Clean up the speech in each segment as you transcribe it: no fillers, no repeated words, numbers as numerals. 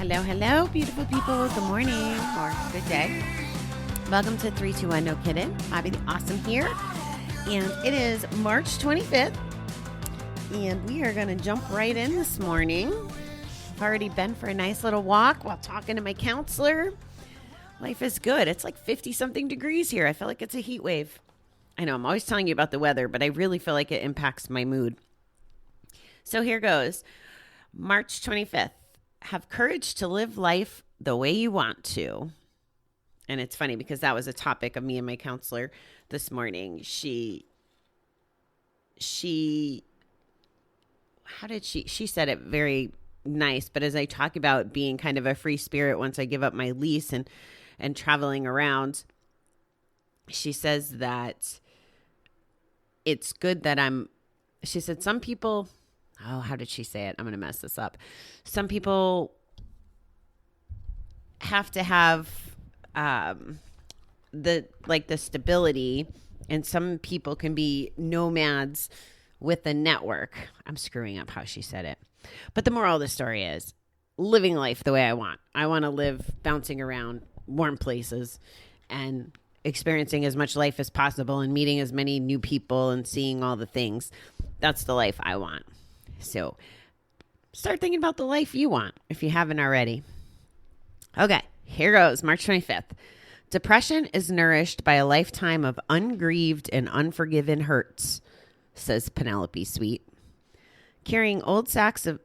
Hello, hello, beautiful people. Good morning or good day. Welcome to 321 No Kiddin. Bobby the Awesome here. And it is March 25th. And we are going to jump right in this morning. I've already been for a nice little walk while talking to my counselor. Life is good. It's like 50-something degrees here. I feel like it's a heat wave. I know I'm always telling you about the weather, but I really feel like it impacts my mood. So here goes. March 25th. Have courage to live life the way you want to. And it's funny because that was a topic of me and my counselor this morning. She said it very nice, but as I talk about being kind of a free spirit once I give up my lease and traveling around, she says that it's good that she said some people, how did she say it? I'm going to mess this up. Some people have to have the stability, and some people can be nomads with a network. I'm screwing up how she said it. But the moral of the story is living life the way I want. I want to live bouncing around warm places and experiencing as much life as possible and meeting as many new people and seeing all the things. That's the life I want. So start thinking about the life you want if you haven't already. Okay, here goes. March 25th. Depression is nourished by a lifetime of ungrieved and unforgiven hurts, says Penelope Sweet. Carrying old sacks of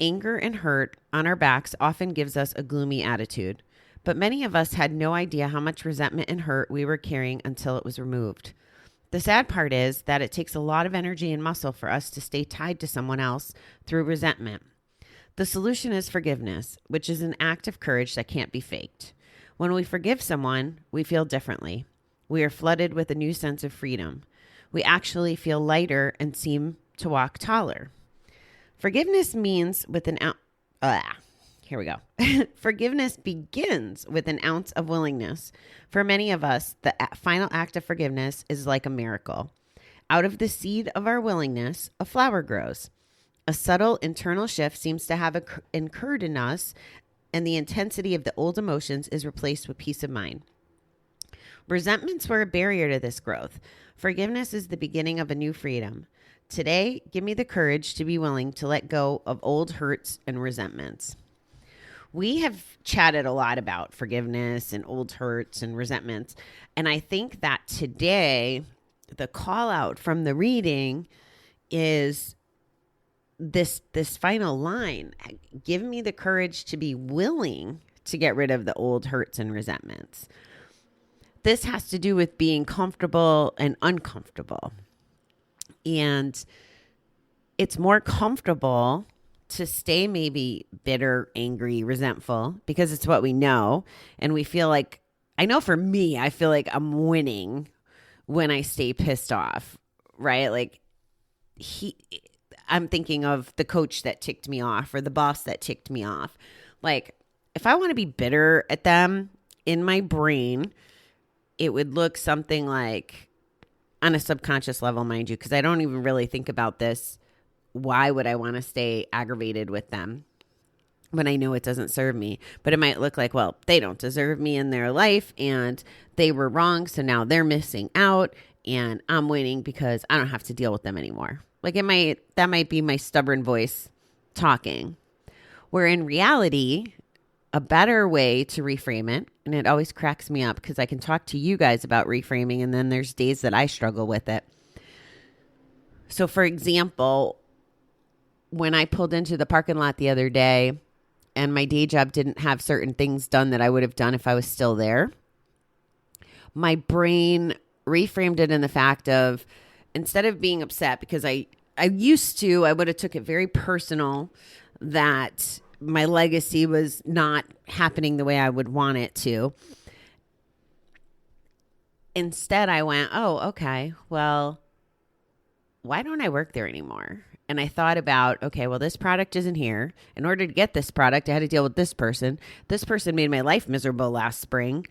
anger and hurt on our backs often gives us a gloomy attitude, but many of us had no idea how much resentment and hurt we were carrying until it was removed. The sad part is that it takes a lot of energy and muscle for us to stay tied to someone else through resentment. The solution is forgiveness, which is an act of courage that can't be faked. When we forgive someone, we feel differently. We are flooded with a new sense of freedom. We actually feel lighter and seem to walk taller. Forgiveness means with an Here we go. Forgiveness begins with an ounce of willingness. For many of us, the final act of forgiveness is like a miracle. Out of the seed of our willingness, a flower grows. A subtle internal shift seems to have occurred in us, and the intensity of the old emotions is replaced with peace of mind. Resentments were a barrier to this growth. Forgiveness is the beginning of a new freedom. Today, give me the courage to be willing to let go of old hurts and resentments. We have chatted a lot about forgiveness and old hurts and resentments. And I think that today, the call out from the reading is this final line. Give me the courage to be willing to get rid of the old hurts and resentments. This has to do with being comfortable and uncomfortable. And it's more comfortable to stay maybe bitter, angry, resentful, because it's what we know. And we feel like, I know for me, I feel like I'm winning when I stay pissed off, right? Like I'm thinking of the coach that ticked me off or the boss that ticked me off. Like if I want to be bitter at them in my brain, it would look something like, on a subconscious level, mind you, because I don't even really think about this. Why would I want to stay aggravated with them when I know it doesn't serve me? But it might look like, well, they don't deserve me in their life and they were wrong. So now they're missing out and I'm winning because I don't have to deal with them anymore. Like that might be my stubborn voice talking, where in reality, a better way to reframe it, and it always cracks me up because I can talk to you guys about reframing and then there's days that I struggle with it. So for example, when I pulled into the parking lot the other day and my day job didn't have certain things done that I would have done if I was still there, my brain reframed it in the fact of, instead of being upset, because I would have took it very personal that my legacy was not happening the way I would want it to. Instead, I went, oh, okay, well, why don't I work there anymore? And I thought about, okay, well, this product isn't here. In order to get this product, I had to deal with this person. This person made my life miserable last spring.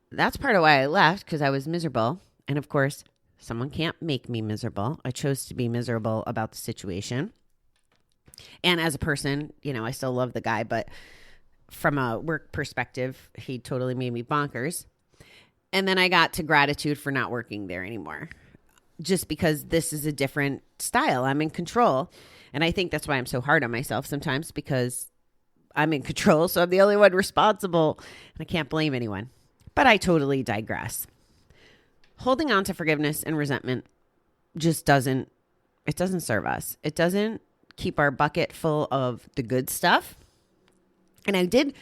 That's part of why I left, because I was miserable. And of course, someone can't make me miserable. I chose to be miserable about the situation. And as a person, I still love the guy, but from a work perspective, he totally made me bonkers. And then I got to gratitude for not working there anymore, just because this is a different style. I'm in control. And I think that's why I'm so hard on myself sometimes, because I'm in control. So I'm the only one responsible and I can't blame anyone. But I totally digress. Holding on to forgiveness and resentment just doesn't serve us. It doesn't keep our bucket full of the good stuff. And I did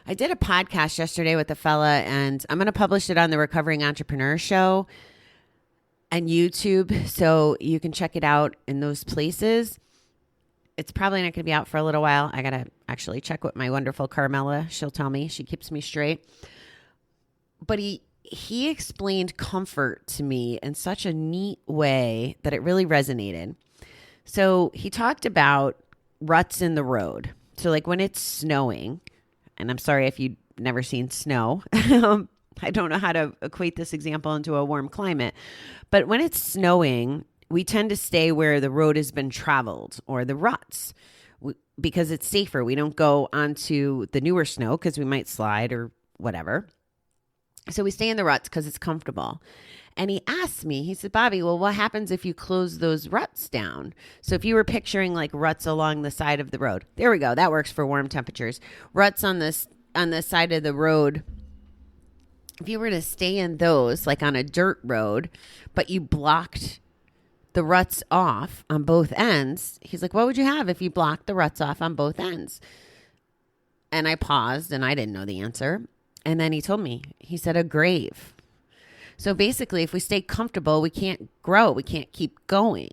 a podcast yesterday with a fella, and I'm going to publish it on the Recovering Entrepreneur Show and YouTube, so you can check it out in those places. It's probably not going to be out for a little while. I got to actually check with my wonderful Carmela. She'll tell me. She keeps me straight. But he explained comfort to me in such a neat way that it really resonated. So he talked about ruts in the road. So like when it's snowing, and I'm sorry if you've never seen snow. I don't know how to equate this example into a warm climate. But when it's snowing, we tend to stay where the road has been traveled, or the ruts, because it's safer. We don't go onto the newer snow because we might slide or whatever. So we stay in the ruts because it's comfortable. And he asked me, he said, Bobby, well, what happens if you close those ruts down? So if you were picturing like ruts along the side of the road, there we go. That works for warm temperatures. Ruts on the side of the road. If you were to stay in those, like on a dirt road, but you blocked the ruts off on both ends, he's like, what would you have if you blocked the ruts off on both ends? And I paused and I didn't know the answer. And then he told me, he said, a grave. So basically, if we stay comfortable, we can't grow. We can't keep going.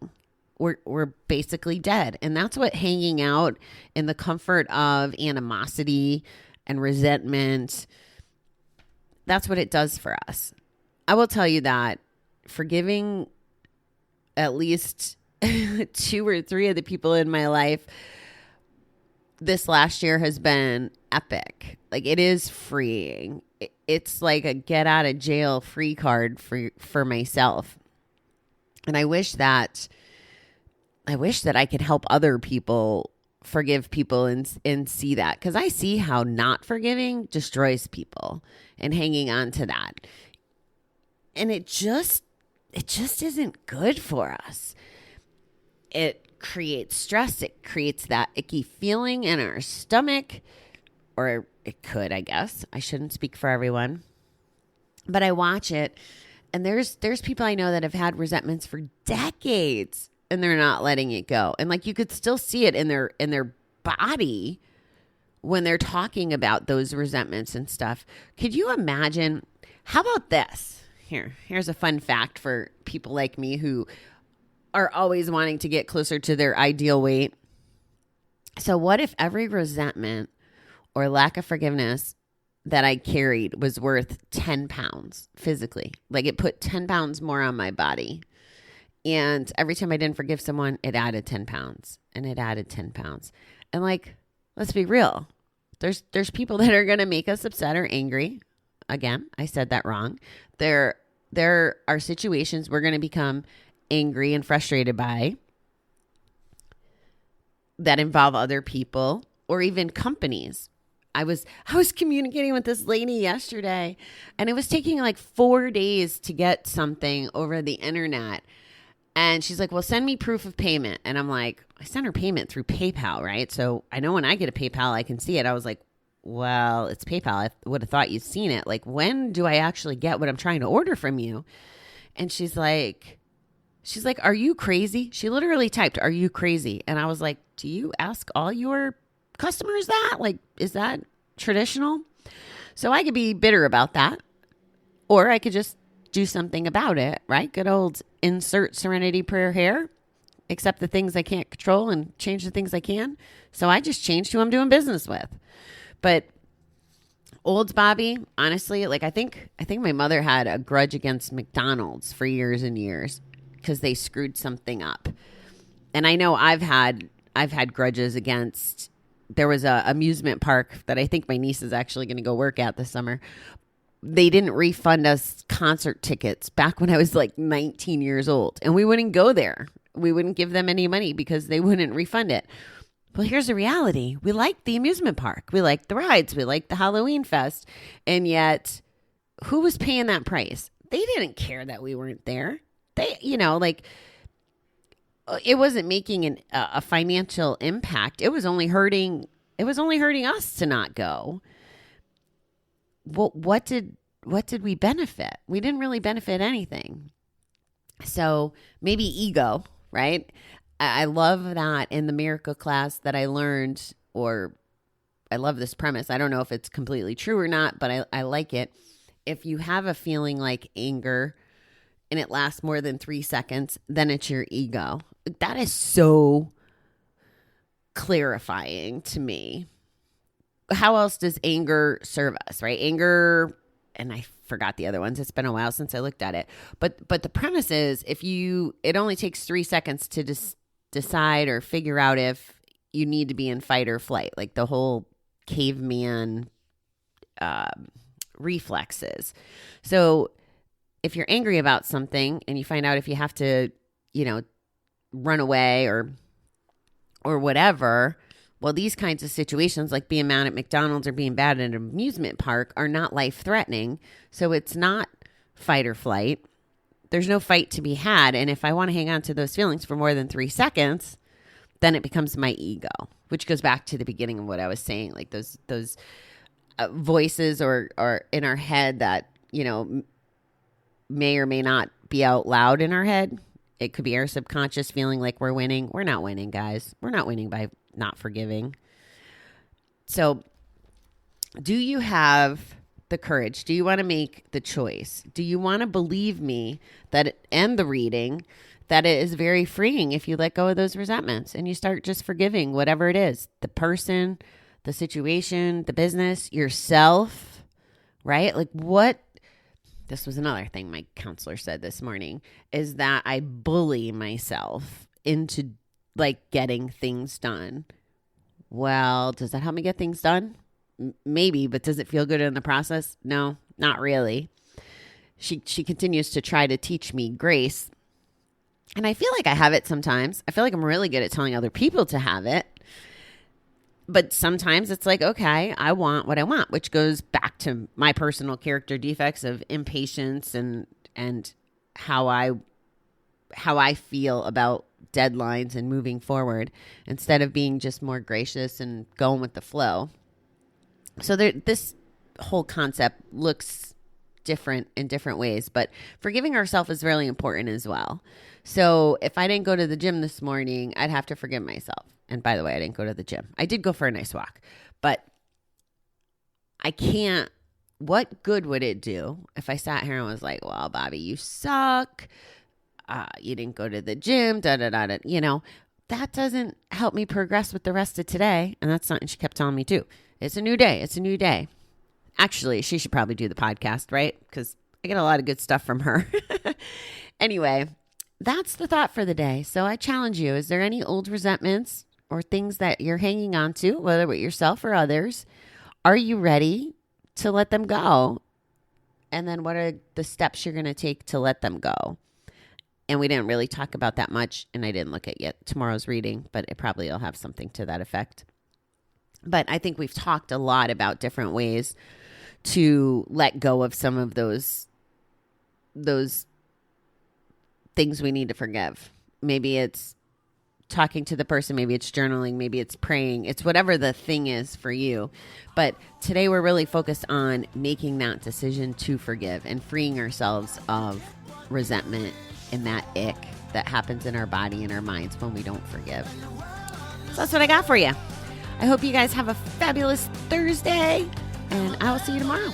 We're basically dead. And that's what hanging out in the comfort of animosity and resentment, that's what it does for us. I will tell you that forgiving at least 2 or 3 of the people in my life this last year has been epic. Like, it is freeing. It's like a get out of jail free card for myself. And I wish that I could help other people forgive people and see that, because I see how not forgiving destroys people and hanging on to that. And it just isn't good for us. It creates stress. It creates that icky feeling in our stomach, or it could, I guess. I shouldn't speak for everyone, but I watch it, and there's people I know that have had resentments for decades, and they're not letting it go. And like, you could still see it in their body when they're talking about those resentments and stuff. Could you imagine? How about this? Here's a fun fact for people like me who are always wanting to get closer to their ideal weight. So what if every resentment or lack of forgiveness that I carried was worth 10 pounds physically? Like, it put 10 pounds more on my body. And every time I didn't forgive someone, it added 10 pounds and it added 10 pounds. And like, let's be real. There's people that are going to make us upset or angry. Again, I said that wrong. There are situations we're going to become angry and frustrated by that involve other people or even companies. I was communicating with this lady yesterday, and it was taking like 4 days to get something over the internet. And she's like, well, send me proof of payment. And I'm like, I sent her payment through PayPal, right? So I know when I get a PayPal, I can see it. I was like, well, it's PayPal. I would have thought you'd seen it. Like, when do I actually get what I'm trying to order from you? And she's like, are you crazy? She literally typed, are you crazy? And I was like, do you ask all your customers that? Like, is that traditional? So I could be bitter about that, or I could just do something about it, right? Good old insert serenity prayer here. Accept the things I can't control and change the things I can. So I just changed who I'm doing business with. But Olds Bobby, honestly, like, I think my mother had a grudge against McDonald's for years and years because they screwed something up. And I know I've had grudges against, there was a amusement park that I think my niece is actually going to go work at this summer. They didn't refund us concert tickets back when I was like 19 years old, and we wouldn't go there. We wouldn't give them any money because they wouldn't refund it. Well, here's the reality. We like the amusement park. We like the rides. We like the Halloween fest. And yet, who was paying that price? They didn't care that we weren't there. They, like, it wasn't making a financial impact. It was only hurting us to not go. Well, what did we benefit? We didn't really benefit anything. So maybe ego, right? I love that in the miracle class that I learned, or I love this premise. I don't know if it's completely true or not, but I like it. If you have a feeling like anger and it lasts more than 3 seconds, then it's your ego. That is so clarifying to me. How else does anger serve us, right? Anger, and I forgot the other ones. It's been a while since I looked at it. But the premise is it only takes 3 seconds to decide or figure out if you need to be in fight or flight, like the whole caveman reflexes. So if you're angry about something and you find out if you have to, run away or whatever, well, these kinds of situations, like being mad at McDonald's or being bad at an amusement park, are not life-threatening. So it's not fight or flight. There's no fight to be had. And if I want to hang on to those feelings for more than 3 seconds, then it becomes my ego, which goes back to the beginning of what I was saying, like those voices or in our head that, may or may not be out loud in our head. It could be our subconscious feeling like we're winning. We're not winning, guys. We're not winning by not forgiving. So do you have the courage? Do you want to make the choice? Do you want to believe me and the reading that it is very freeing if you let go of those resentments and you start just forgiving whatever it is, the person, the situation, the business, yourself, right? Like this was another thing my counselor said this morning, is that I bully myself into like getting things done. Well, does that help me get things done? Maybe, but does it feel good in the process? No, not really. She continues to try to teach me grace. And I feel like I have it sometimes. I feel like I'm really good at telling other people to have it. But sometimes it's like, okay, I want what I want, which goes back to my personal character defects of impatience and how I feel about deadlines and moving forward instead of being just more gracious and going with the flow. So this whole concept looks different in different ways, but forgiving ourselves is really important as well. So if I didn't go to the gym this morning, I'd have to forgive myself. And by the way, I didn't go to the gym. I did go for a nice walk, but I can't. What good would it do if I sat here and was like, well, Bobby, you suck. You didn't go to the gym, that doesn't help me progress with the rest of today. And that's something she kept telling me too. It's a new day. It's a new day. Actually, she should probably do the podcast, right? Because I get a lot of good stuff from her. Anyway, that's the thought for the day. So I challenge you. Is there any old resentments or things that you're hanging on to, whether with yourself or others? Are you ready to let them go? And then what are the steps you're going to take to let them go? And we didn't really talk about that much, and I didn't look at yet tomorrow's reading, but it probably will have something to that effect. But I think we've talked a lot about different ways to let go of some of those things we need to forgive. Maybe it's talking to the person, maybe it's journaling, maybe it's praying. It's whatever the thing is for you. But today we're really focused on making that decision to forgive and freeing ourselves of resentment and that ick that happens in our body and our minds when we don't forgive. So that's what I got for you. I hope you guys have a fabulous Thursday, and I will see you tomorrow.